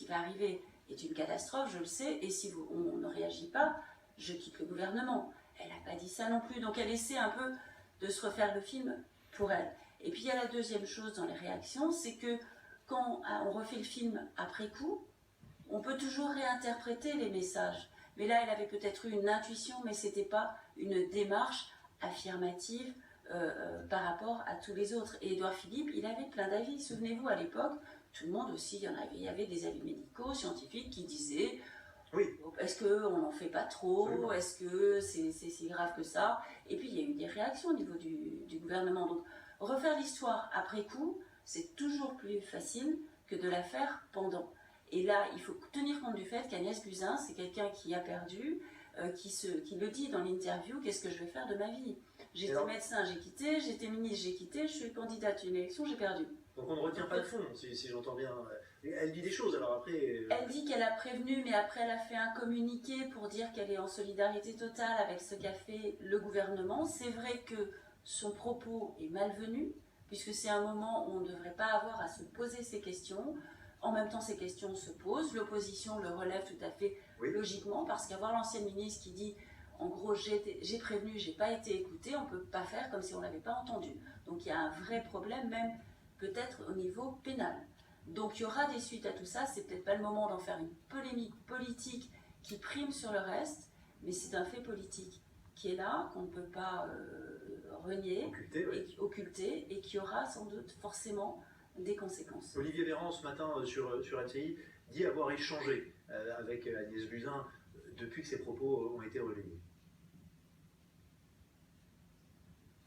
qui va arriver est une catastrophe, je le sais, et si on ne réagit pas, je quitte le gouvernement. Elle n'a pas dit ça non plus, donc elle essaie un peu de se refaire le film pour elle. Et puis il y a la deuxième chose dans les réactions, c'est que quand on refait le film après coup, on peut toujours réinterpréter les messages. Mais là, elle avait peut-être eu une intuition, mais ce n'était pas une démarche affirmative par rapport à tous les autres. Et Édouard Philippe, il avait plein d'avis. Souvenez-vous, à l'époque, tout le monde aussi, il y avait des avis médicaux, scientifiques qui disaient oui. Est-ce qu'on n'en fait pas trop? Absolument. Est-ce que c'est si grave que ça? Et puis, il y a eu des réactions au niveau du gouvernement. Donc, refaire l'histoire après coup, c'est toujours plus facile que de la faire pendant. Et là, il faut tenir compte du fait qu'Agnès Buzyn, c'est quelqu'un qui a perdu, qui le dit dans l'interview, qu'est-ce que je vais faire de ma vie? J'étais médecin, j'ai quitté, j'étais ministre, j'ai quitté, je suis candidate à une élection, j'ai perdu. Donc on ne retire pas le fond, si j'entends bien. Elle dit des choses, alors après... Elle dit qu'elle a prévenu, mais après elle a fait un communiqué pour dire qu'elle est en solidarité totale avec ce qu'a fait le gouvernement. C'est vrai que son propos est malvenu, puisque c'est un moment où on ne devrait pas avoir à se poser ces questions. En même temps, ces questions se posent. L'opposition le relève tout à fait logiquement, parce qu'avoir l'ancienne ministre qui dit en gros, j'ai prévenu, j'ai pas été écoutée, on ne peut pas faire comme si on ne l'avait pas entendu. Donc il y a un vrai problème, même peut-être au niveau pénal. Donc il y aura des suites à tout ça, c'est peut-être pas le moment d'en faire une polémique politique qui prime sur le reste, mais c'est un fait politique qui est là, qu'on ne peut pas renier, occulter, et qui aura sans doute forcément des conséquences. Olivier Véran, ce matin sur LCI, dit avoir échangé avec Agnès Buzyn depuis que ses propos ont été relayés.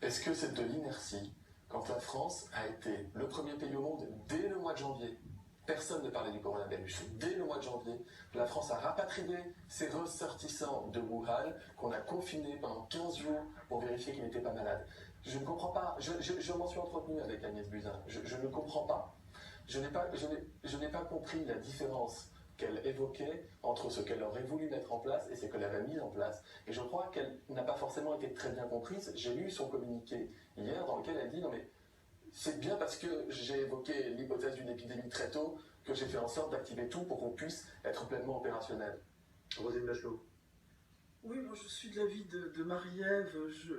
Est-ce que c'est de l'inertie quand la France a été le premier pays au monde dès le mois de janvier? Personne ne parlait du coronavirus. Dès le mois de janvier, la France a rapatrié ses ressortissants de Wuhan, qu'on a confinés pendant 15 jours pour vérifier qu'ils n'étaient pas malades. Je ne comprends pas, je m'en suis entretenu avec Agnès Buzyn, je ne comprends pas. Je n'ai pas compris la différence qu'elle évoquait entre ce qu'elle aurait voulu mettre en place et ce qu'elle avait mis en place. Et je crois qu'elle n'a pas forcément été très bien comprise. J'ai lu son communiqué hier dans lequel elle dit « Non mais c'est bien parce que j'ai évoqué l'hypothèse d'une épidémie très tôt que j'ai fait en sorte d'activer tout pour qu'on puisse être pleinement opérationnel. » Roselyne Bachelot. Oui, moi je suis de l'avis de Marie-Ève.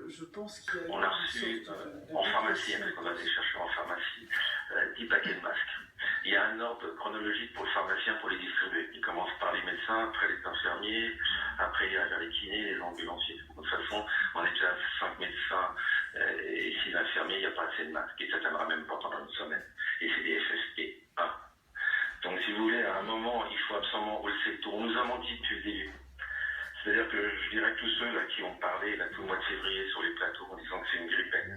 Je pense qu'il y a... On a reçu en pharmacie, parce qu'on a des chercheurs en pharmacie, 10 paquets de masques. Il y a un ordre chronologique pour le pharmacien pour les distribuer. Il commence par les médecins, après les infirmiers, après il y a les kinés, les ambulanciers. De toute façon, on est déjà 5 médecins et 6 infirmiers, il n'y a pas assez de masques. Et ça tiendra même pas pendant une semaine. Et c'est des FFP1. Donc si vous voulez, à un moment, il faut absolument rouler le tour. On nous a menti depuis le début. C'est-à-dire que je dirais que tous ceux là, qui ont parlé là, tout le mois de février sur les plateaux en disant que c'est une grippette,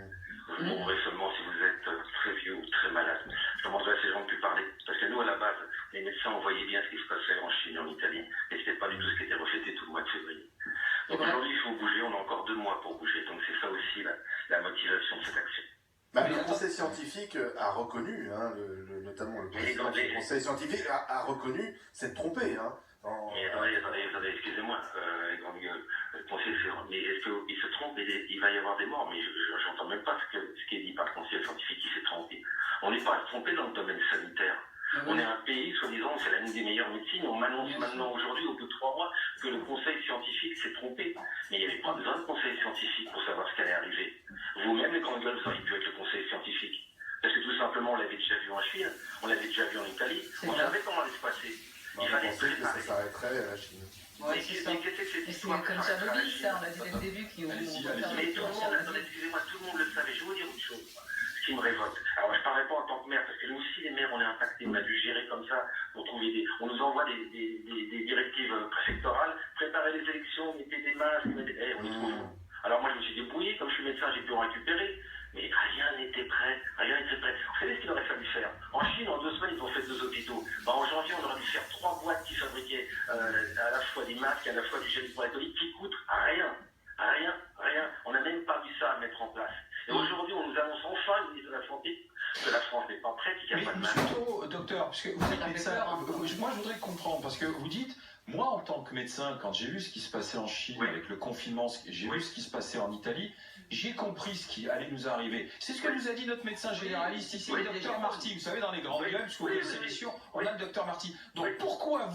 vous mourrez seulement si vous êtes très vieux ou très malade. Je demanderais à ces gens de plus parler. Parce que nous, à la base, les médecins, on voyait bien ce qui se passait en Chine et en Italie. Et ce n'était pas du tout ce qui était reflété tout le mois de février. Donc aujourd'hui, il faut bouger. On a encore 2 mois pour bouger. Donc c'est ça aussi la motivation de cette action. Le Conseil scientifique a reconnu, notamment le président du Conseil scientifique a reconnu s'être trompé. Mais attendez, excusez-moi, le Conseil, mais est-ce qu'il se trompe? Il va y avoir des morts, mais je n'entends même pas ce qui est dit par le Conseil scientifique qui s'est trompé. On n'est pas trompé dans le domaine sanitaire. On est un pays, soi-disant, c'est l'une des meilleures médecines. On m'annonce maintenant, aujourd'hui, au bout de 3 mois, que le Conseil scientifique s'est trompé. Mais il n'y avait pas besoin de Conseil scientifique pour savoir ce qui allait arriver. Vous-même, les candidats, vous auriez pu être le Conseil scientifique. Parce que tout simplement, on l'avait déjà vu en Chine, on l'avait déjà vu en Italie, on savait comment allait se passer. Il fallait penser que ça s'arrêterait à la Chine. Mais qu'est-ce que c'est que cette histoire? C'est comme Tchernobyl, ça, on l'a dit dès le début. Mais tout le monde, excusez-moi, tout le monde le savait. Je vais vous dire une chose, ce qui me révolte. Alors, je ne parlerai pas en tant que maire, parce que nous aussi, les maires, on est impactés. On a dû gérer comme ça pour trouver des... On nous envoie des directives préfectorales, préparer les élections, mettez des masques, on est trop fous. Alors moi, je me suis débrouillé, comme je suis médecin, j'ai pu en récupérer. Mais rien n'était prêt, Vous savez ce qu'il aurait fallu faire? En Chine, en 2 semaines, ils ont fait 2 hôpitaux. En janvier, on aurait dû faire 3 boîtes qui fabriquaient à la fois des masques, à la fois du gel hydroalcoolique, qui coûtent rien. On n'a même pas vu ça à mettre en place. Et aujourd'hui, on nous annonce enfin, le ministre de la Santé, que la France n'est pas prête, qu'il n'y a pas de masque. Plutôt, docteur, parce que vous êtes médecin, moi je voudrais comprendre, parce que vous dites, moi en tant que médecin, quand j'ai vu ce qui se passait en Chine avec le confinement, j'ai vu ce qui se passait en Italie, j'ai compris ce qui allait nous arriver. C'est ce que nous a dit notre médecin généraliste ici, le docteur Marty. Vous savez, dans les grands clubs, parce qu'on fait ces émissions, on a le docteur Marty. Donc pourquoi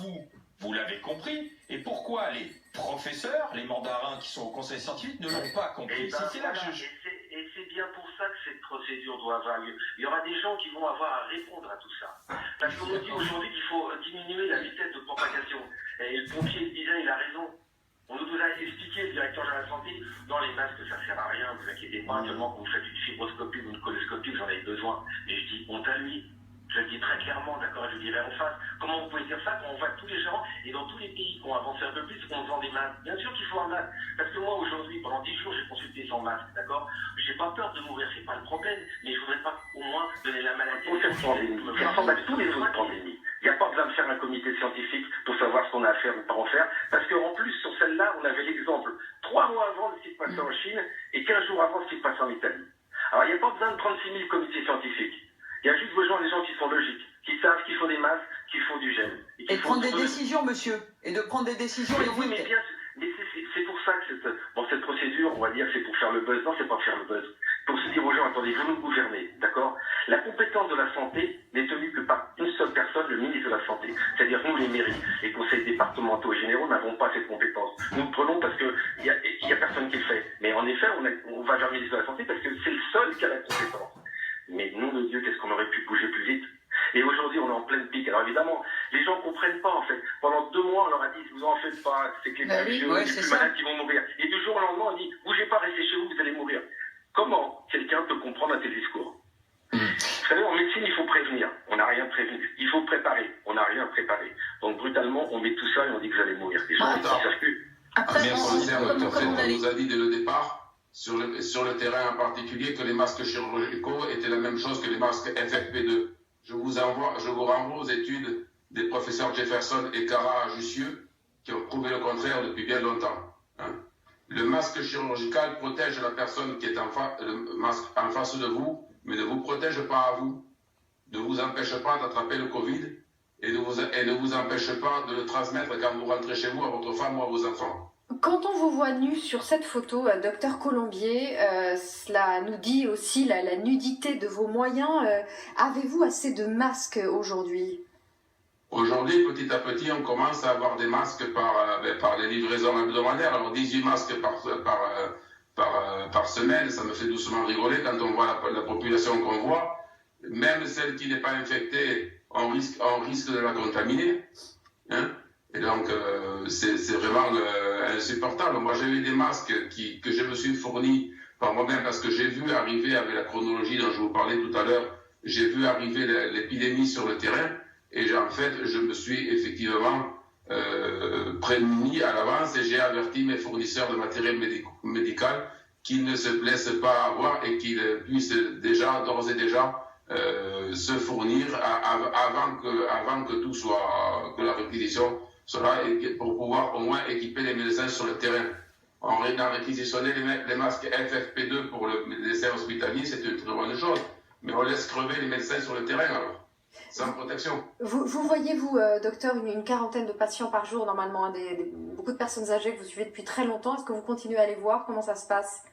vous l'avez compris, et pourquoi les professeurs, les mandarins qui sont au conseil scientifique ne l'ont pas compris? C'est là que Et c'est bien pour ça que cette procédure doit avoir lieu. Il y aura des gens qui vont avoir à répondre à tout ça. Parce qu'on nous dit aujourd'hui qu'il faut diminuer la vitesse de propagation. Et le pompier disait, il a raison. On nous a expliqué, le directeur de la santé, dans les masques, ça ne sert à rien, vous inquiétez pas, seulement quand vous faites une fibroscopie ou une coloscopie, vous en avez besoin. Et je dis, honte à lui. Je le dis très clairement, d'accord, je le dirai en face. Comment vous pouvez dire ça quand on voit tous les gens, et dans tous les pays qui ont avancé un peu plus, on vend des masques? Bien sûr qu'il faut un masque. Parce que moi, aujourd'hui, pendant 10 jours, j'ai consulté sans masque, d'accord? J'ai pas peur de mourir, c'est pas le problème, mais je voudrais pas au moins donner la maladie. Pour cette pandémie, ça ressemble à tous les autres pandémies. Il n'y a pas besoin de faire un comité scientifique pour savoir ce qu'on a à faire ou pas en faire, parce qu'en plus, sur celle-là, on avait l'exemple 3 mois avant de ce qui se passait en Chine et 15 jours avant ce qui se passait en Italie. Alors, il n'y a pas besoin de 36 000 comités scientifiques. Il y a juste besoin des gens qui sont logiques, qui savent qu'il faut des masques, qu'il faut du gel. Et de prendre des décisions, monsieur. Et de prendre des décisions. Oui, mais c'est pour ça que cette procédure, on va dire, c'est pour faire le buzz. Non, c'est pas pour faire le buzz. Pour se dire aux gens, attendez, vous nous gouvernez, d'accord? La compétence de la santé n'est tenue que par une seule personne, le ministre de la Santé. C'est-à-dire nous, les mairies, les conseils départementaux et généraux n'avons pas cette compétence. Nous le prenons parce qu'il y a personne qui le fait. Mais en effet, on va vers le ministre de la Santé parce que c'est le seul qui a la compétence. Mais nom de Dieu, qu'est-ce qu'on aurait pu bouger plus vite? Et aujourd'hui, on est en pleine pique. Alors évidemment, les gens ne comprennent pas en fait. Pendant 2 mois, on leur a dit, vous en faites pas, c'est que les plus malades qui vont mourir. Et du jour au lendemain, on dit, bougez pas, restez chez vous, vous allez mourir. Comment quelqu'un peut comprendre un tel discours? Vous savez, en médecine, il faut prévenir. On n'a rien prévenu. Il faut préparer. On n'a rien préparé. Donc brutalement, on met tout ça et on dit que vous allez mourir. Les gens ne savent plus. Après, on nous a dit dès le départ, sur le terrain en particulier, que les masques chirurgicaux étaient la même chose que les masques FFP2. Je vous renvoie aux études des professeurs Jefferson et Cara Jussieu qui ont prouvé le contraire depuis bien longtemps. Le masque chirurgical protège la personne qui est en face de vous, mais ne vous protège pas à vous, ne vous empêche pas d'attraper le Covid et ne vous empêche pas de le transmettre quand vous rentrez chez vous à votre femme ou à vos enfants. Quand on vous voit nu sur cette photo, docteur Colombier, cela nous dit aussi la nudité de vos moyens. Avez-vous assez de masques aujourd'hui? Aujourd'hui, petit à petit, on commence à avoir des masques par les livraisons hebdomadaires. Alors 18 masques par semaine, ça me fait doucement rigoler quand on voit la population qu'on voit. Même celle qui n'est pas infectée, on risque de la contaminer. Et donc, c'est vraiment insupportable. Moi, j'ai eu des masques que je me suis fournis par moi-même parce que j'ai vu arriver, avec la chronologie dont je vous parlais tout à l'heure, j'ai vu arriver l'épidémie sur le terrain et en fait, je me suis effectivement prémuni à l'avance et j'ai averti mes fournisseurs de matériel médical qu'ils ne se laissent pas avoir et qu'ils puissent d'ores et déjà se fournir avant que tout soit, que la réquisition soit là, pour pouvoir au moins équiper les médecins sur le terrain. On a réquisitionné les masques FFP2 pour les essais hospitaliers, c'est une très bonne chose, mais on laisse crever les médecins sur le terrain alors, sans protection. Vous voyez, docteur, une quarantaine de patients par jour, normalement, beaucoup de personnes âgées que vous suivez depuis très longtemps. Est-ce que vous continuez à les voir? Comment ça se passe?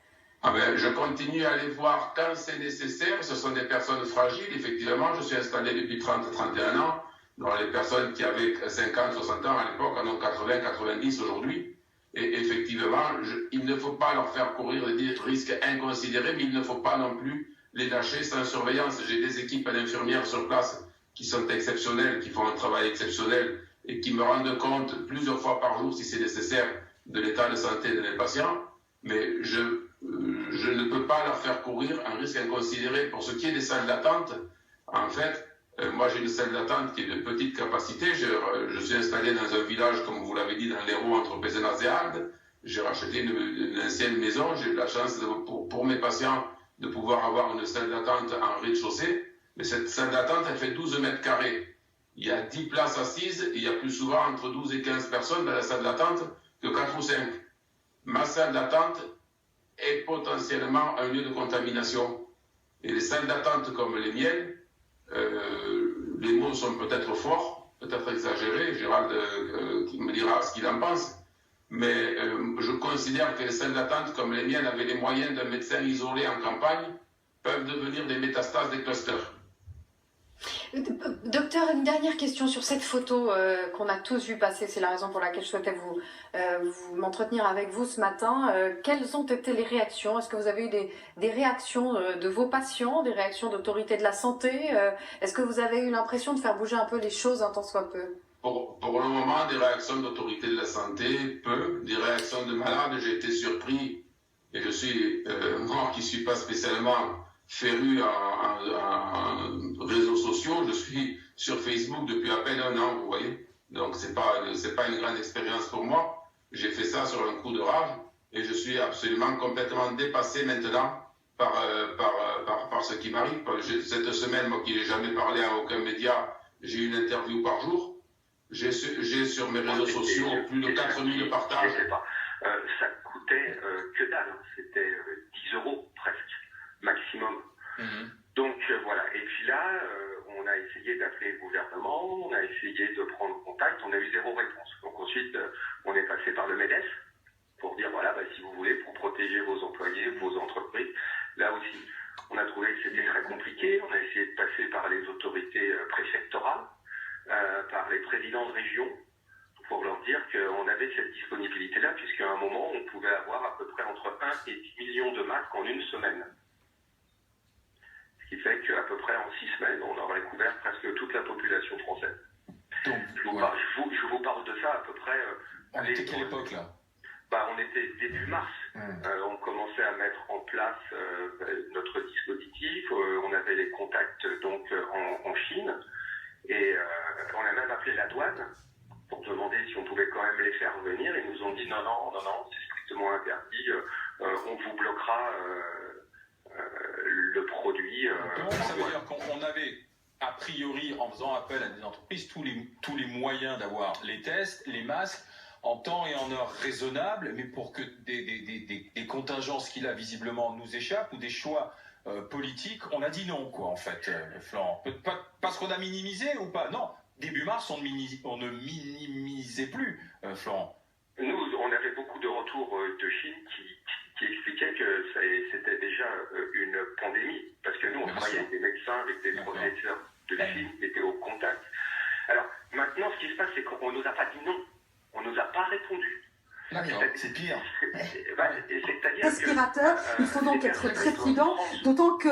Je continue à les voir quand c'est nécessaire. Ce sont des personnes fragiles, effectivement. Je suis installé depuis 30-31 ans. Donc les personnes qui avaient 50, 60 ans à l'époque en ont 80, 90 aujourd'hui. Et effectivement, il ne faut pas leur faire courir des risques inconsidérés, mais il ne faut pas non plus les lâcher sans surveillance. J'ai des équipes d'infirmières sur place qui sont exceptionnelles, qui font un travail exceptionnel et qui me rendent compte plusieurs fois par jour, si c'est nécessaire, de l'état de santé de mes patients. Mais je ne peux pas leur faire courir un risque inconsidéré. Pour ce qui est des salles d'attente, en fait, moi j'ai une salle d'attente qui est de petite capacité. Je suis installé dans un village, comme vous l'avez dit, dans l'Hérault, entre Pézenas et Agde. J'ai racheté une ancienne maison. J'ai eu la chance, pour mes patients, de pouvoir avoir une salle d'attente en rez-de-chaussée. Mais cette salle d'attente, elle fait 12 mètres carrés. Il y a 10 places assises et il y a plus souvent entre 12 et 15 personnes dans la salle d'attente que 4 ou 5. Ma salle d'attente est potentiellement un lieu de contamination. Et les salles d'attente comme les miennes, les mots sont peut-être forts, peut-être exagérés, Gérald qui me dira ce qu'il en pense, mais je considère que les salles d'attente comme les miennes, avec les moyens d'un médecin isolé en campagne, peuvent devenir des métastases des clusters. Docteur, une dernière question sur cette photo qu'on a tous vu passer. C'est la raison pour laquelle je souhaitais m'entretenir avec vous ce matin. Quelles ont été les réactions? Est-ce que vous avez eu des réactions de vos patients, des réactions d'autorités de la santé? Est-ce que vous avez eu l'impression de faire bouger un peu les choses un tant soit peu? Pour le moment, des réactions d'autorités de la santé, peu. Des réactions de malades, j'ai été surpris. Et je suis, moi qui ne suis pas spécialement féru en réseaux sociaux, je suis sur Facebook depuis à peine 1 an, vous voyez. Donc c'est pas une grande expérience pour moi. J'ai fait ça sur un coup de rage et je suis absolument complètement dépassé maintenant par ce qui m'arrive. Cette semaine, moi qui n'ai jamais parlé à aucun média, j'ai une interview par jour. J'ai sur mes réseaux sociaux plus de 4000 partages. Je sais pas. Ça coûtait que dalle. C'était 10 € presque, maximum. Donc voilà. Et puis là, on a essayé d'appeler le gouvernement, on a essayé de prendre contact, on a eu 0 réponse. Donc ensuite, on est passé par le MEDEF pour dire voilà, si vous voulez, pour protéger vos employés, vos entreprises. Là aussi, on a trouvé que c'était très compliqué. On a essayé de passer par les autorités préfectorales, par les présidents de région, pour leur dire qu'on avait cette disponibilité-là, puisqu'à un moment, on pouvait avoir à peu près entre 1 et 10 millions de masques en une semaine. Ce qui fait qu'à peu près en 6 semaines, on aurait couvert presque toute la population française. Donc, je vous parle de ça à peu près... on était quelle époque, là? On était début mars. On commençait à mettre en place notre dispositif. On avait les contacts donc en Chine. Et on a même appelé la douane pour demander si on pouvait quand même les faire venir. Ils nous ont dit non, c'est strictement interdit. On vous bloquera le produit. Donc ça veut dire qu'on avait, a priori, en faisant appel à des entreprises, tous les moyens d'avoir les tests, les masques, en temps et en heure raisonnables, mais pour que des contingences qui là visiblement nous échappent ou des choix politiques, on a dit non, quoi, en fait, Florent. Parce qu'on a minimisé ou pas? Non, début mars, on ne minimisait plus, Florent. Nous, on avait beaucoup de retours de Chine qui expliquaient que c'était déjà une pandémie. Parce que nous, on travaillait avec des médecins, avec des professeurs de Chine qui étaient au contact. Alors, maintenant, ce qui se passe, c'est qu'on ne nous a pas dit non. On ne nous a pas répondu. D'accord, c'est pire. Respirateur, il faut donc être très prudent, d'autant que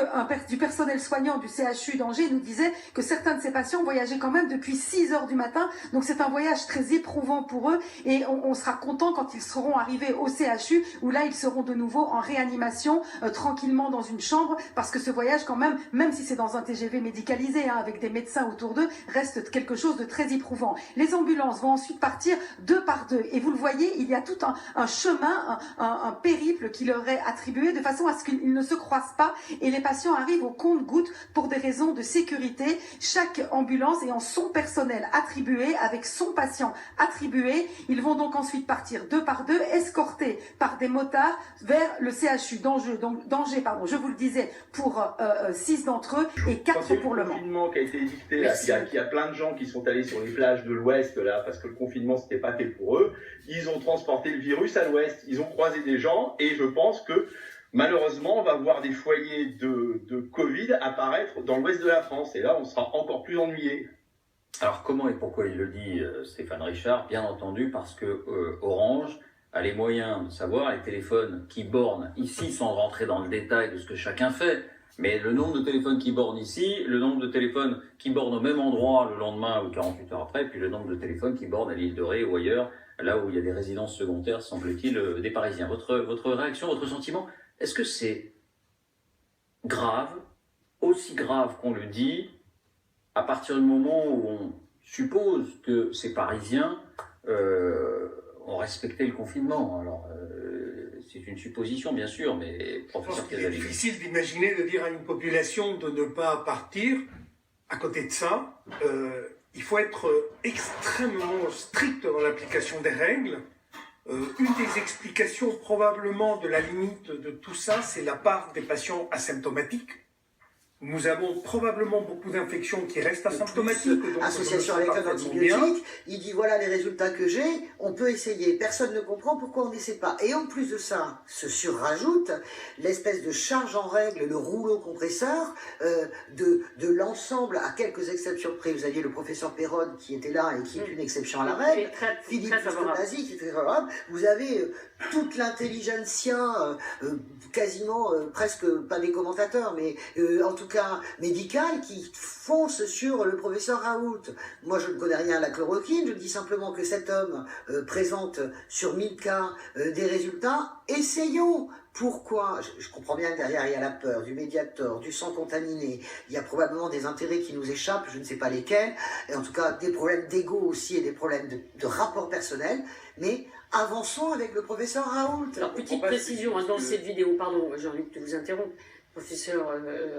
du personnel soignant du CHU d'Angers nous disait que certains de ces patients voyageaient quand même depuis 6 heures du matin, donc c'est un voyage très éprouvant pour eux, et on sera content quand ils seront arrivés au CHU, où là ils seront de nouveau en réanimation, tranquillement dans une chambre, parce que ce voyage quand même si c'est dans un TGV médicalisé, avec des médecins autour d'eux, reste quelque chose de très éprouvant. Les ambulances vont ensuite partir 2 par 2, et vous le voyez, il y a tout un chemin, un périple qui leur est attribué de façon à ce qu'ils ne se croisent pas et les patients arrivent au compte-gouttes pour des raisons de sécurité. Chaque ambulance ayant son personnel attribué avec son patient attribué. Ils vont donc ensuite partir 2 par 2, escortés par des motards vers le CHU d'Angers, je vous le disais, pour 6 d'entre eux et 4 pour le Mans. Le confinement qui a été édicté, il y a plein de gens qui sont allés sur les plages de l'Ouest là parce que le confinement c'était pas fait pour eux. Ils ont transporté le virus à l'Ouest, ils ont croisé des gens et je pense que malheureusement on va voir des foyers de Covid apparaître dans l'Ouest de la France et là on sera encore plus ennuyé. Alors comment et pourquoi il le dit Stéphane Richard? Bien entendu parce que Orange a les moyens de savoir les téléphones qui bornent ici sans rentrer dans le détail de ce que chacun fait. Mais le nombre de téléphones qui bornent ici, le nombre de téléphones qui bornent au même endroit le lendemain ou 48 heures après, puis le nombre de téléphones qui bornent à l'île de Ré ou ailleurs, là où il y a des résidences secondaires, semble-t-il, des Parisiens. Votre réaction, votre sentiment, est-ce que c'est grave, aussi grave qu'on le dit, à partir du moment où on suppose que ces Parisiens ont respecté le confinement? Alors, c'est une supposition, bien sûr, mais professeur Casali. C'est difficile d'imaginer de dire à une population de ne pas partir. À côté de ça, il faut être extrêmement strict dans l'application des règles. Une des explications probablement de la limite de tout ça, c'est la part des patients asymptomatiques. Nous avons probablement beaucoup d'infections qui restent asymptomatiques. donc Association on le avec sait un parfaitement bien. antibiotique, il dit voilà les résultats que j'ai, on peut essayer. Personne ne comprend pourquoi on n'essaie pas. Et en plus de ça, se surrajoute l'espèce de charge en règle, le rouleau compresseur de l'ensemble, à quelques exceptions près. Vous aviez le professeur Perron qui était là et qui est une exception à la règle. Philippe Fusco-Nazi qui est très favorable. Vous avez toute l'intelligentsia, quasiment, presque pas des commentateurs, mais en tout cas médicale, qui fonce sur le professeur Raoult. Moi, je ne connais rien à la chloroquine, je dis simplement que cet homme présente sur 1000 cas des résultats. Essayons. Pourquoi? Je comprends bien que derrière, il y a la peur du Mediator, du sang contaminé. Il y a probablement des intérêts qui nous échappent, je ne sais pas lesquels. Et en tout cas, des problèmes d'ego aussi et des problèmes de rapport personnel. Mais avançons avec le professeur Raoult. Alors, petite précision, dans cette vidéo, pardon, Jean-Luc, de vous interrompre. Le professeur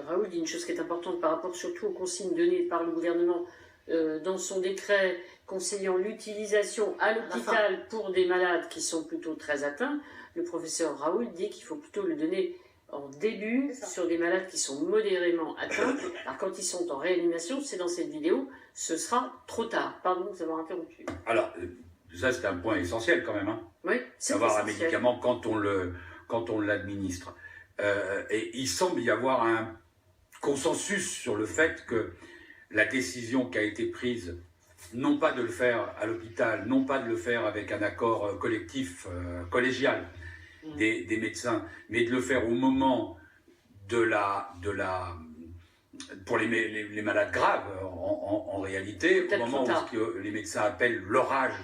Raoult dit une chose qui est importante par rapport surtout aux consignes données par le gouvernement dans son décret conseillant l'utilisation à l'hôpital pour des malades qui sont plutôt très atteints. Le professeur Raoult dit qu'il faut plutôt le donner en début sur des malades qui sont modérément atteints. Alors quand ils sont en réanimation, c'est dans cette vidéo, ce sera trop tard. Pardon de vous avoir interrompu. Alors, ça c'est un point essentiel quand même. Hein. Oui, c'est d'avoir un essentiel. médicament quand on l'administre. Et il semble y avoir un consensus sur le fait que la décision qui a été prise, non pas de le faire à l'hôpital, non pas de le faire avec un accord collectif, collégial des médecins, mais de le faire au moment pour les malades graves, en réalité, au moment où les médecins appellent l'orage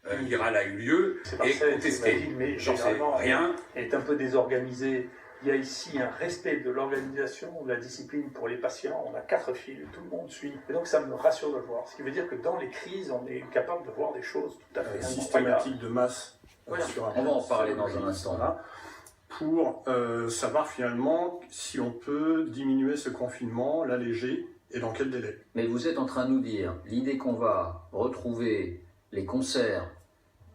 viral a eu lieu, et contesté. Mais j'en sais généralement, rien. Elle est un peu désorganisée. Il y a ici un respect de l'organisation, de la discipline pour les patients. On a 4 fils, tout le monde suit. Et donc ça me rassure de le voir. Ce qui veut dire que dans les crises, on est capable de voir des choses tout à fait systématiques de masse. Sur on va en parler dans un instant. Là, pour savoir finalement si on peut diminuer ce confinement, l'alléger et dans quel délai. Mais vous êtes en train de nous dire, l'idée qu'on va retrouver les concerts,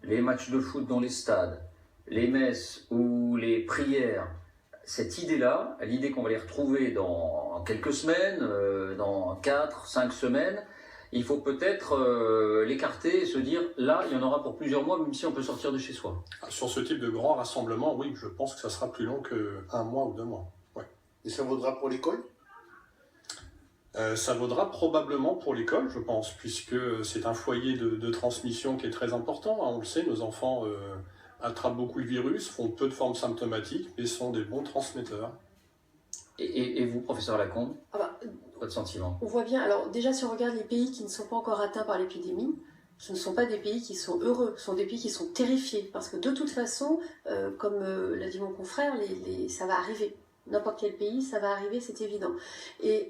les matchs de foot dans les stades, les messes ou les prières, cette idée-là, l'idée qu'on va les retrouver dans quelques semaines, dans 4, 5 semaines, il faut peut-être l'écarter et se dire, là, il y en aura pour plusieurs mois, même si on peut sortir de chez soi. Sur ce type de grand rassemblement, oui, je pense que ça sera plus long qu'un mois ou 2 mois. Ouais. Et ça vaudra pour l'école ? Ça vaudra probablement pour l'école, je pense, puisque c'est un foyer de transmission qui est très important. On le sait, nos enfants attrapent beaucoup le virus, font peu de formes symptomatiques, mais sont des bons transmetteurs. Et vous, professeur Lacombe, votre sentiment? On voit bien, alors déjà si on regarde les pays qui ne sont pas encore atteints par l'épidémie, ce ne sont pas des pays qui sont heureux, ce sont des pays qui sont terrifiés, parce que de toute façon, comme l'a dit mon confrère, ça va arriver. N'importe quel pays, ça va arriver, c'est évident. Et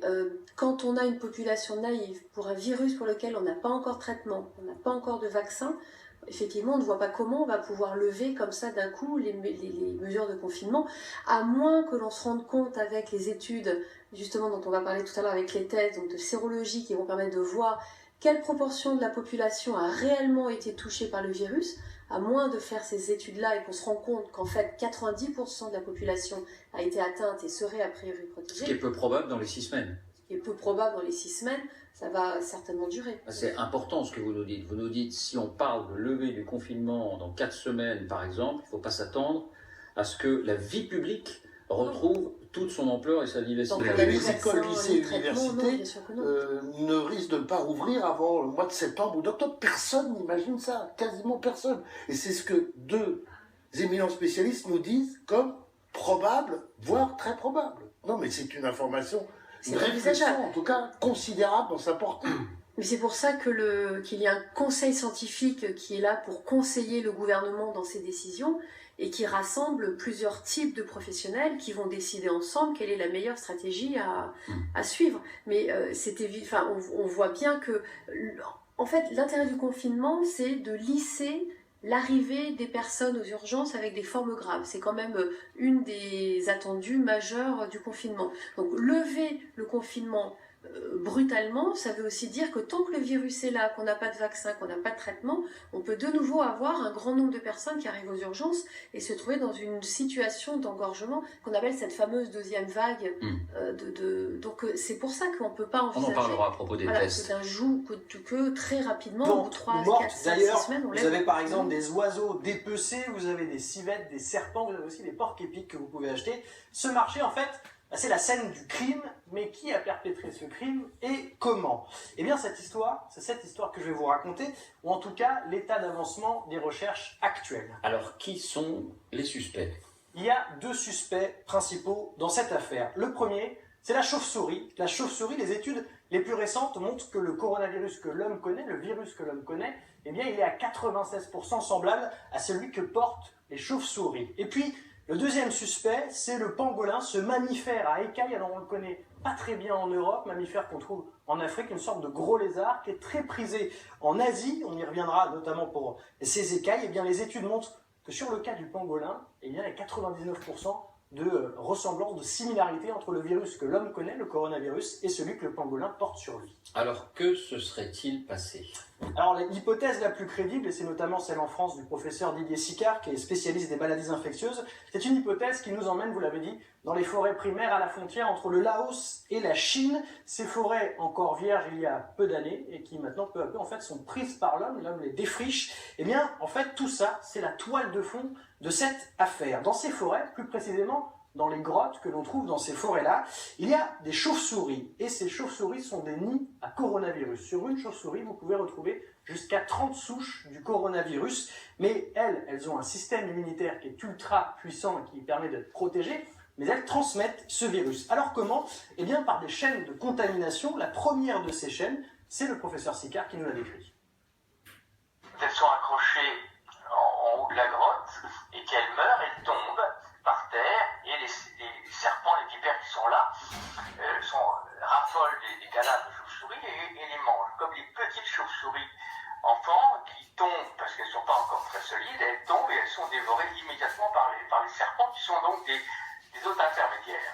quand on a une population naïve pour un virus pour lequel on n'a pas encore de traitement, on n'a pas encore de vaccin, effectivement, on ne voit pas comment on va pouvoir lever comme ça d'un coup les mesures de confinement, à moins que l'on se rende compte avec les études, justement dont on va parler tout à l'heure avec les tests donc de sérologie qui vont permettre de voir quelle proportion de la population a réellement été touchée par le virus, à moins de faire ces études-là et qu'on se rend compte qu'en fait 90% de la population a été atteinte et serait a priori protégée. Ce qui est peu probable dans les 6 semaines. Ce qui est peu probable dans les 6 semaines, ça va certainement durer. C'est important ce que vous nous dites. Vous nous dites, si on parle de lever du confinement dans 4 semaines, par exemple, il ne faut pas s'attendre à ce que la vie publique retrouve toute son ampleur et sa vivacité. Les écoles, lycées et universités ne risquent de ne pas rouvrir avant le mois de septembre ou d'octobre. Personne n'imagine ça, quasiment personne. Et c'est ce que 2 éminents spécialistes nous disent comme probable, voire très probable. Non, mais c'est une information, une réflexion en tout cas considérable dans sa portée. Mais c'est pour ça qu'il y a un conseil scientifique qui est là pour conseiller le gouvernement dans ses décisions et qui rassemble plusieurs types de professionnels qui vont décider ensemble quelle est la meilleure stratégie à suivre. Mais on voit bien que, en fait, l'intérêt du confinement, c'est de lisser l'arrivée des personnes aux urgences avec des formes graves. C'est quand même une des attendues majeures du confinement. Donc lever le confinement brutalement, ça veut aussi dire que tant que le virus est là, qu'on n'a pas de vaccin, qu'on n'a pas de traitement, on peut de nouveau avoir un grand nombre de personnes qui arrivent aux urgences et se trouver dans une situation d'engorgement qu'on appelle cette fameuse deuxième vague. Donc c'est pour ça qu'on ne peut pas envisager. On en parlera à propos des tests. C'est un joug que très rapidement, Donc, ou 3, mortes, 4, 5, d'ailleurs, 6 semaines, on vous avez par exemple des oiseaux dépecés, vous avez des civettes, des serpents, vous avez aussi des porcs épics que vous pouvez acheter. Ce marché, en fait, c'est la scène du crime, mais qui a perpétré ce crime et comment? Eh bien, cette histoire, c'est cette histoire que je vais vous raconter, ou en tout cas l'état d'avancement des recherches actuelles. Alors, qui sont les suspects? Il y a 2 suspects principaux dans cette affaire. Le premier, c'est la chauve-souris. La chauve-souris, les études les plus récentes montrent que le coronavirus que l'homme connaît, le virus que l'homme connaît, eh bien, il est à 96% semblable à celui que portent les chauves-souris. Et puis, le deuxième suspect, c'est le pangolin, ce mammifère à écailles. Alors on le connaît pas très bien en Europe, mammifère qu'on trouve en Afrique, une sorte de gros lézard qui est très prisé en Asie. On y reviendra notamment pour ses écailles. Eh bien, les études montrent que sur le cas du pangolin, eh bien, il y a 99% de ressemblance, de similarité entre le virus que l'homme connaît, le coronavirus, et celui que le pangolin porte sur lui. Alors, que se serait-il passé? Alors, l'hypothèse la plus crédible, et c'est notamment celle en France du professeur Didier Sicard, qui est spécialiste des maladies infectieuses, c'est une hypothèse qui nous emmène, vous l'avez dit, dans les forêts primaires à la frontière entre le Laos et la Chine. Ces forêts encore vierges il y a peu d'années, et qui maintenant, peu à peu, en fait, sont prises par l'homme les défriche. Eh bien, en fait, tout ça, c'est la toile de fond de cette affaire. Dans ces forêts, plus précisément, dans les grottes que l'on trouve dans ces forêts-là, il y a des chauves-souris. Et ces chauves-souris sont des nids à coronavirus. Sur une chauve-souris, vous pouvez retrouver jusqu'à 30 souches du coronavirus. Mais elles ont un système immunitaire qui est ultra puissant et qui permet d'être protégé. Mais elles transmettent ce virus. Alors comment? Eh bien par des chaînes de contamination. La première de ces chaînes, c'est le professeur Sicard qui nous l'a décrit. Elles sont accrochées en haut de la grotte et qu'elles meurent, elles tombent par terre et les serpents, les vipères qui sont là, raffolent des cadavres de chauves-souris et les mangent. Comme les petites chauves-souris enfants qui tombent, parce qu'elles ne sont pas encore très solides, elles tombent et elles sont dévorées immédiatement par les serpents qui sont donc des hôtes intermédiaires.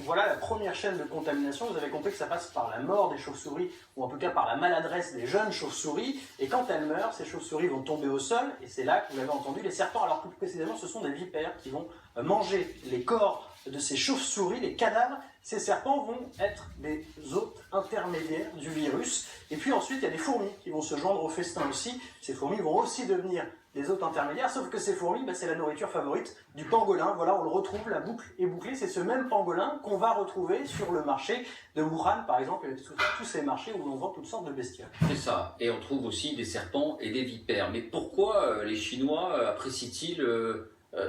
Voilà la première chaîne de contamination. Vous avez compris que ça passe par la mort des chauves-souris, ou en tout cas par la maladresse des jeunes chauves-souris. Et quand elles meurent, ces chauves-souris vont tomber au sol, et c'est là que vous l'avez entendu, les serpents, alors plus précisément, ce sont des vipères qui vont manger les corps de ces chauves-souris, les cadavres. Ces serpents vont être des hôtes intermédiaires du virus. Et puis ensuite, il y a des fourmis qui vont se joindre au festin aussi. Ces fourmis vont aussi devenir des hôtes intermédiaires, sauf que ces fourmis, c'est la nourriture favorite du pangolin. Voilà, on le retrouve, la boucle est bouclée. C'est ce même pangolin qu'on va retrouver sur le marché de Wuhan, par exemple, et tous ces marchés où l'on vend toutes sortes de bestioles. C'est ça. Et on trouve aussi des serpents et des vipères. Mais pourquoi les Chinois apprécient-ils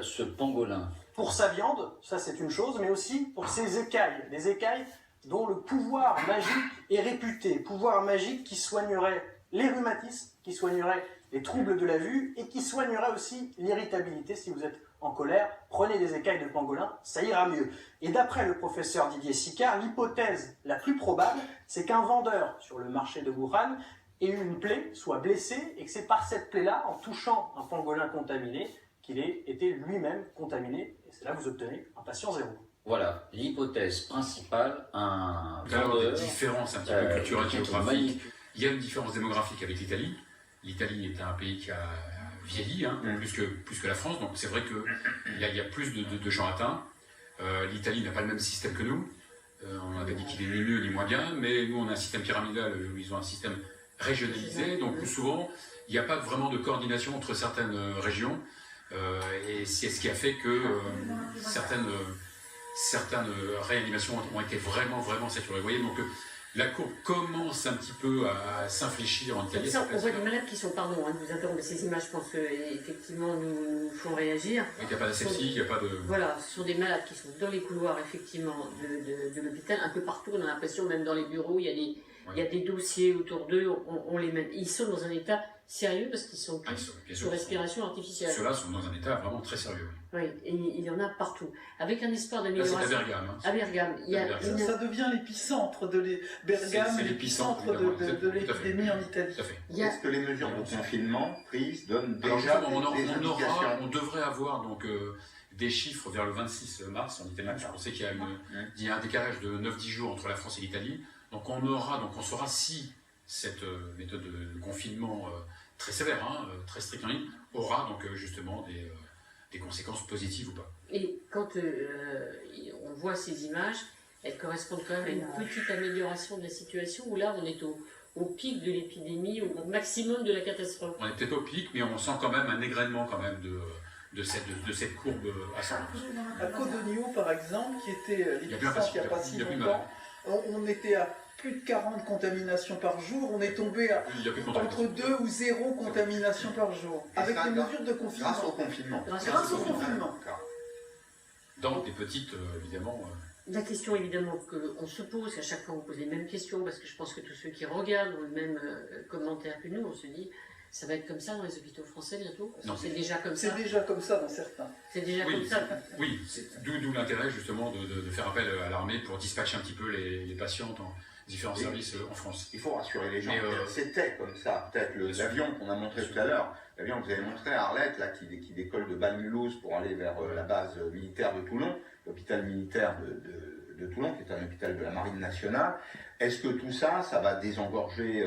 ce pangolin? Pour sa viande, ça c'est une chose, mais aussi pour ses écailles. Des écailles dont le pouvoir magique est réputé. Pouvoir magique qui soignerait les rhumatismes, qui soignerait les troubles de la vue et qui soignerait aussi l'irritabilité. Si vous êtes en colère, prenez des écailles de pangolin, ça ira mieux. Et d'après le professeur Didier Sicard, l'hypothèse la plus probable, c'est qu'un vendeur sur le marché de Wuhan ait eu une plaie, soit blessé, et que c'est par cette plaie-là, en touchant un pangolin contaminé, qu'il ait été lui-même contaminé. Et c'est là que vous obtenez un patient zéro. Voilà, l'hypothèse principale, un Alors, vendeur... des différences un petit peu culturelles, géographiques. Il y a une différence démographique avec l'Italie. L'Italie est un pays qui a vieilli, plus que la France, donc c'est vrai qu'il y a plus de gens atteints. L'Italie n'a pas le même système que nous. On avait dit qu'il est ni mieux ni moins bien, mais nous on a un système pyramidal, ils ont un système régionalisé, donc plus souvent il n'y a pas vraiment de coordination entre certaines régions, et c'est ce qui a fait que certaines réanimations ont été vraiment saturées. Vous voyez, donc la courbe commence un petit peu à s'infléchir en Italie. On voit des malades qui sont, pardon de vous interrompre, ces images, je pense qu'effectivement nous font réagir. Il n'y a pas d'asepsie, il n'y a pas de... Voilà, ce sont des malades qui sont dans les couloirs, effectivement, de l'hôpital, un peu partout. On a l'impression, même dans les bureaux, il y a des dossiers autour d'eux, on les met. Ils sont dans un état sérieux parce qu'ils sont tous sous respiration artificielle. Ceux-là sont dans un état vraiment très sérieux. Oui, et il y en a partout. Avec un espoir d'amélioration. Là, c'est à Bergame. À Bergame. Ça devient l'épicentre de Bergame, l'épicentre de l'épidémie en Italie. Est-ce que les mesures de confinement prises donnent déjà des indications? On devrait avoir donc des chiffres vers le 26 mars en Italie. Je pensais qu'il y a un décalage de 9-10 jours entre la France et l'Italie. Donc on saura si cette méthode de confinement très sévère, très stricte en ligne, aura donc justement des conséquences positives ou pas. Et quand on voit ces images, elles correspondent quand même à une petite amélioration de la situation, où là on est au pic de l'épidémie, au maximum de la catastrophe. On n'est peut-être pas au pic, mais on sent quand même un égrènement quand même de cette courbe ascendante. À Codogno, par exemple, qui était l'épicentre il n'y a pas si longtemps, on était à plus de 40 contaminations par jour, on est tombé à entre 2 ou 0 contaminations par jour, avec des mesures de confinement. Grâce au confinement. Grâce au confinement. Dans des petites, évidemment... La question évidemment qu'on se pose, à chaque fois on pose les mêmes questions, parce que je pense que tous ceux qui regardent ont le même commentaire que nous, on se dit, ça va être comme ça dans les hôpitaux français bientôt? C'est déjà comme ça. C'est déjà comme ça dans certains. C'est déjà comme ça. Oui, d'où l'intérêt justement de faire appel à l'armée pour dispatcher un petit peu les patients dans différents services en France. Il faut rassurer les gens. C'était comme ça. Peut-être l'avion qu'on a montré tout à l'heure, l'avion que vous avez montré à Arlette, là, qui décolle de Bas-Mulhouse pour aller vers la base militaire de Toulon, l'hôpital militaire de Toulon, qui est un hôpital de la Marine nationale. Est-ce que tout ça, ça va désengorger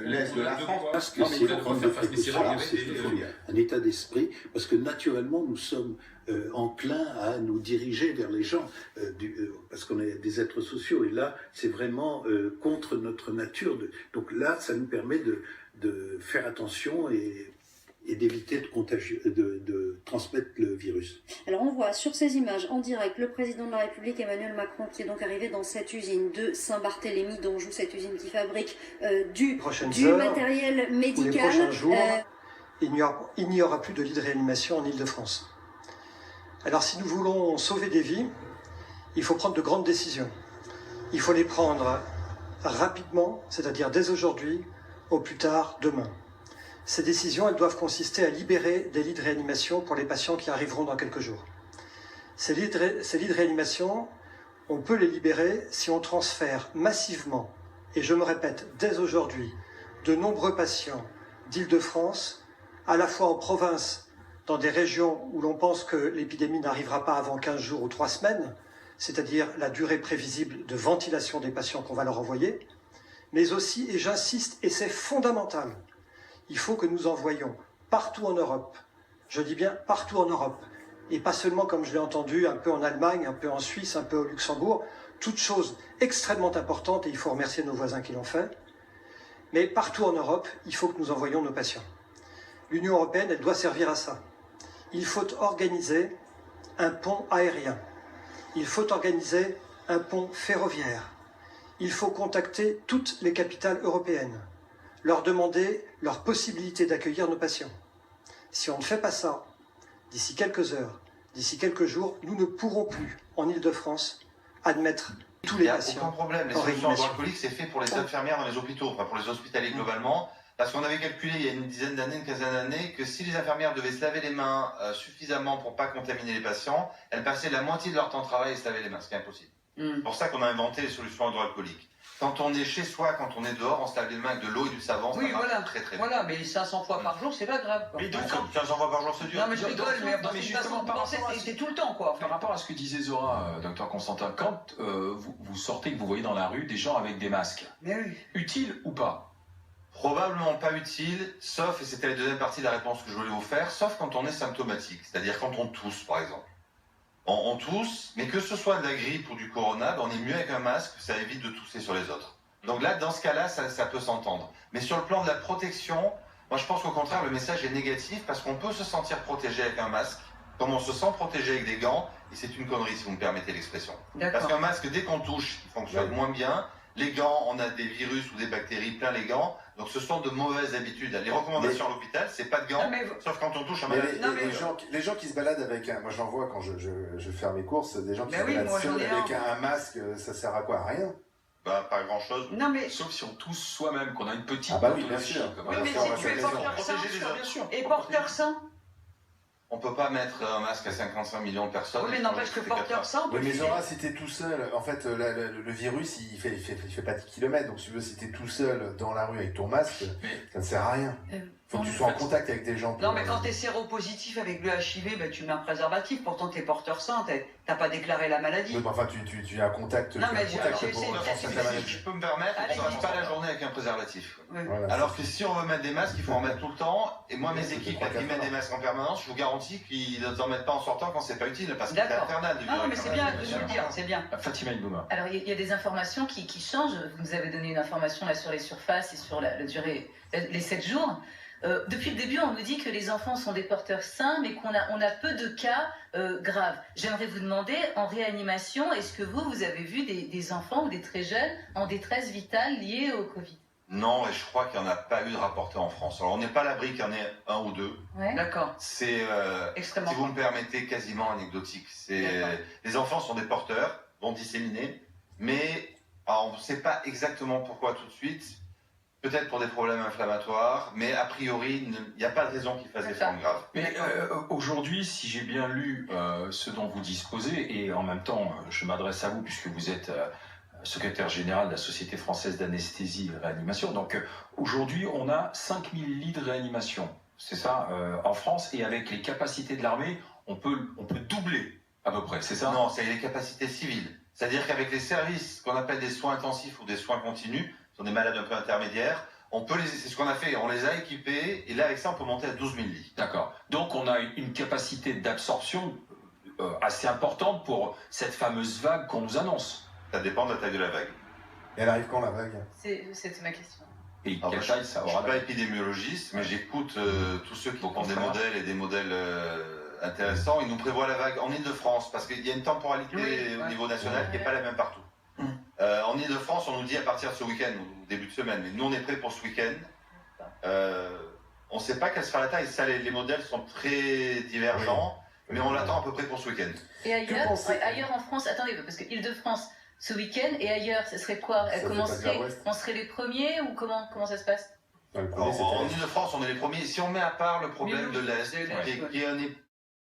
l'Est de la France? Parce que c'est un état d'esprit, parce que naturellement, nous sommes enclins à nous diriger vers les gens, parce qu'on est des êtres sociaux, et là, c'est vraiment contre notre nature. Donc là, ça nous permet de faire attention et d'éviter de transmettre le virus. Alors on voit sur ces images en direct le président de la République Emmanuel Macron qui est donc arrivé dans cette usine de Saint-Barthélemy d'Anjou, cette usine qui fabrique du matériel médical. Les prochains jours, il n'y aura plus de lit de réanimation en Ile-de-France. Alors si nous voulons sauver des vies, il faut prendre de grandes décisions. Il faut les prendre rapidement, c'est-à-dire dès aujourd'hui, au plus tard demain. Ces décisions, elles doivent consister à libérer des lits de réanimation pour les patients qui arriveront dans quelques jours. Ces lits de réanimation, on peut les libérer si on transfère massivement, et je me répète, dès aujourd'hui, de nombreux patients d'Île-de-France, à la fois en province, dans des régions où l'on pense que l'épidémie n'arrivera pas avant 15 jours ou 3 semaines, c'est-à-dire la durée prévisible de ventilation des patients qu'on va leur envoyer, mais aussi, et j'insiste, et c'est fondamental, il faut que nous envoyions partout en Europe, je dis bien partout en Europe, et pas seulement comme je l'ai entendu, un peu en Allemagne, un peu en Suisse, un peu au Luxembourg, toutes choses extrêmement importantes, et il faut remercier nos voisins qui l'ont fait, mais partout en Europe, il faut que nous envoyions nos patients. L'Union européenne, elle doit servir à ça. Il faut organiser un pont aérien, il faut organiser un pont ferroviaire, il faut contacter toutes les capitales européennes, leur demander leur possibilité d'accueillir nos patients. Si on ne fait pas ça, d'ici quelques heures, d'ici quelques jours, nous ne pourrons plus, en Ile-de-France, admettre tous les patients. Il n'y a aucun problème. Les solutions hydroalcooliques, c'est fait pour les infirmières dans les hôpitaux, enfin pour les hospitaliers globalement. Parce qu'on avait calculé il y a une dizaine d'années, une quinzaine d'années, que si les infirmières devaient se laver les mains suffisamment pour ne pas contaminer les patients, elles passaient la moitié de leur temps de travail et se lavaient les mains, ce qui est impossible. C'est pour ça qu'on a inventé les solutions hydroalcooliques. Quand on est chez soi, quand on est dehors, on se lave les mains avec de l'eau et du savon. Oui, voilà, très très voilà, mais 500 fois par jour, c'est pas grave. Quoi. Mais donc, 500 fois par jour, c'est dur. Non, mais je rigole, mais justement, c'est tout le temps, quoi. Par rapport à ce que disait Zora, docteur Constantin, quand vous sortez, que vous voyez dans la rue des gens avec des masques, utile ou pas? Probablement pas utile, sauf, et c'était la deuxième partie de la réponse que je voulais vous faire, sauf quand on est symptomatique, c'est-à-dire quand on tousse, par exemple. On tousse, mais que ce soit de la grippe ou du corona, on est mieux avec un masque, ça évite de tousser sur les autres. Donc là, dans ce cas-là, ça peut s'entendre. Mais sur le plan de la protection, moi je pense qu'au contraire, le message est négatif parce qu'on peut se sentir protégé avec un masque, comme on se sent protégé avec des gants, et c'est une connerie si vous me permettez l'expression. Parce qu'un masque, dès qu'on touche, il fonctionne moins bien. Les gants, on a des virus ou des bactéries plein les gants, donc ce sont de mauvaises habitudes. Les recommandations à l'hôpital, c'est pas de gants, sauf quand on touche un malade. Les gens qui se baladent avec un... Moi j'en vois quand je fais mes courses, des gens qui se baladent seuls avec un masque, ça sert à quoi? À rien. Bah, pas grand chose. Non, mais... Sauf si on tousse soi-même, qu'on a une petite... Ah bah oui, bien sûr. Oui, mais si tu es porteur sain, et porteur sain. On peut pas mettre un masque à 55 millions de personnes. Oui, mais n'empêche que porteur sain... Oui, mais Zora, si t'es tout seul, en fait, le virus, il fait pas 10 km, donc si tu veux, si t'es tout seul dans la rue avec ton masque, ça ne sert à rien. Faut que tu sois en contact avec des gens. Non, mais quand tu es séropositif avec le HIV, ben, tu mets un préservatif. Pourtant, tu es porteur sain. Tu n'as pas déclaré la maladie. Oui, enfin, tu as un contact. Non, mais je peux me permettre, on ne passe pas la journée avec un préservatif. Oui. Voilà. Alors que si on veut mettre des masques, il faut en mettre tout le temps. Et moi, mes équipes qui mettent des masques en permanence, je vous garantis qu'ils ne t'en mettent pas en sortant quand c'est pas utile, parce que c'est infernal. Non, mais c'est bien de le dire, c'est bien. Fatima Ibouma. Alors, il y a des informations qui changent. Vous nous avez donné une information là sur les surfaces et sur la durée, les 7 jours. Depuis le début, on nous dit que les enfants sont des porteurs sains, mais qu'on a peu de cas graves. J'aimerais vous demander, en réanimation, est-ce que vous avez vu des enfants ou des très jeunes en détresse vitale liée au Covid? Non, et je crois qu'il n'y en a pas eu de rapporté en France. Alors, on n'est pas à l'abri qu'il y en ait un ou deux. Ouais. D'accord. C'est, si vous me permettez, quasiment anecdotique. Les enfants sont des porteurs, vont disséminer, mais on ne sait pas exactement pourquoi tout de suite. Peut-être pour des problèmes inflammatoires, mais a priori, il n'y a pas de raison qu'ils fassent des formes graves. Mais aujourd'hui, si j'ai bien lu ce dont vous disposez, et en même temps, je m'adresse à vous puisque vous êtes secrétaire général de la Société française d'anesthésie et réanimation. Donc aujourd'hui, on a 5000 lits de réanimation, c'est ça, en France, et avec les capacités de l'armée, on peut doubler à peu près, c'est ça? Non, c'est les capacités civiles. C'est-à-dire qu'avec les services qu'on appelle des soins intensifs ou des soins continus, sont des malades un peu intermédiaires, c'est ce qu'on a fait, on les a équipés, et là avec ça on peut monter à 12 000 lits. D'accord. Donc on a une capacité d'absorption assez importante pour cette fameuse vague qu'on nous annonce. Ça dépend de la taille de la vague. Et elle arrive quand la vague? C'est ma question. Et quelle taille ça aura? Je ne suis pas épidémiologiste, mais j'écoute tous ceux qui font des modèles et des modèles intéressants. Ils nous prévoient la vague en Ile-de-France, parce qu'il y a une temporalité au niveau national qui n'est pas la même partout. En Ile-de-France, on nous dit à partir de ce week-end, ou début de semaine, mais nous on est prêts pour ce week-end. On ne sait pas quelle sera la taille, ça, les modèles sont très divergents, mais on l'attend à peu près pour ce week-end. Et ailleurs en France, attendez, parce que Île-de-France, ce week-end, et ailleurs, ce serait quoi? On serait les premiers, ou comment ça se passe? En Ile-de-France, on est les premiers. Si on met à part le problème de l'Est, qui est